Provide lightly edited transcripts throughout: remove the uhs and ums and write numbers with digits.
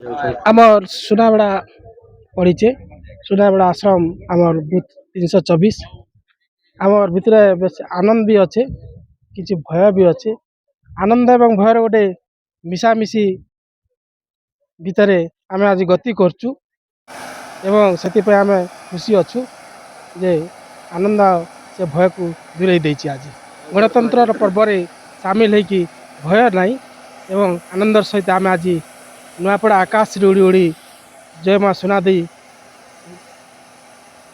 आमर सुनाबेड़ा पड़ीचे सुनाबेड़ा आश्रम आमर बुथ 324 आमर भितरे बेस आनंद भी अच्छे किसी भय भी अच्छे आनंद एवं भयर गोटे मिशामिशी भितरे आम आज गति करचु एवं से आम खुशी अच्छु जे आनंद से भय को दूरे देछि आज गणतंत्र पर्व सामिल होकि भय नहीं एवं आनंदर सहित आम आज नुआपड़ा आकाश उड़ी उड़ी जय माँ सुनादी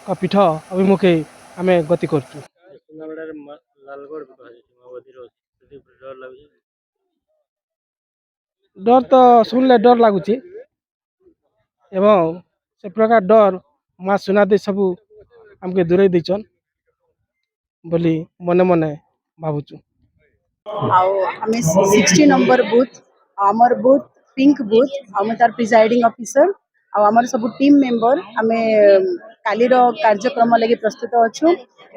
का पीठ अभिमुखे आम गति करचु। डर तो शुणिले डर लगुच एवं से प्रकार डर माँ सुनादी सबू आमके दूरे देचन बोली मने मने भावुचु। आमे 60 नंबर बूथ आमर बूथ पिंक बूथ आम तार प्रिजाइडिंग ऑफिसर आमर सब टीम मेंबर आमे कालीर कार्यक्रम लगी प्रस्तुत अच्छु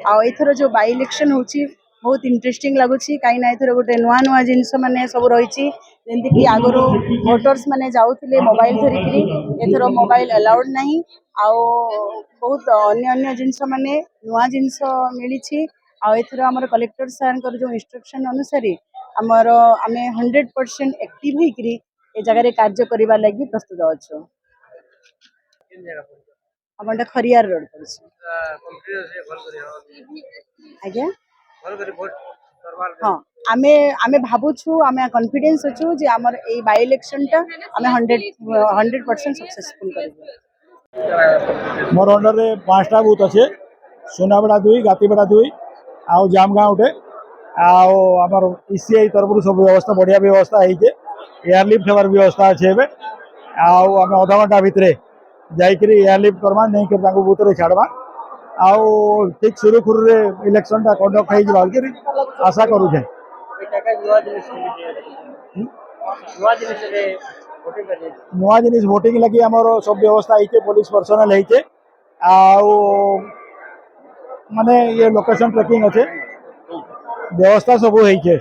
आथर जो बाई इलेक्शन होची बहुत इंटरेस्टिंग लगुच कहीं एथर गोटे नुआ नुआ जिनस माने सब रही जमीक आगर भोटर्स माने जाऊे मोबाइल धरिकी एथर मोबाइल अलाउड नहीं आउ बहुत अन्य अन्य जिनस माने नुआ जिनस मिली आथर आमर कलेक्टर सर जो इंस्ट्रक्शन अनुसार आमर आमे 100% एक्टिव होकरी ए जगह कार्य करने लगी प्रस्तुत अच्छु। आमटा खरियार रोड आज्ञा हाँ आमे आमे भावुछु आमे कॉन्फिडेंस अच्छु जे आमर ए बाय इलेक्शन टा आमे 100% सक्सेसफुल करबो। मोर अंडर रे 5टा बूथ अच्छे सुनाबेड़ा 2 गातीबेड़ा 2 आउ जामगाँ उठे आउ आमर ईसीआई तरफ सब व्यवस्था बढ़िया व्यवस्था है एयरलिफ्ट हमार व्यवस्था अच्छे आउ आम अधा घंटा भितर जाकि एयरलिफ्ट करमा नहीं कर बूथ रे छाड़वा आउ ठीक सुरुखुरु रे इलेक्शन टा कंडक्ट हो आशा करुछे। नुआ जिनिस भोटिंग लगी आमर सब व्यवस्था है पुलिस पर्सनल है आउ माने ये लोकेशन ट्रेकिंग अच्छे व्यवस्था सब है।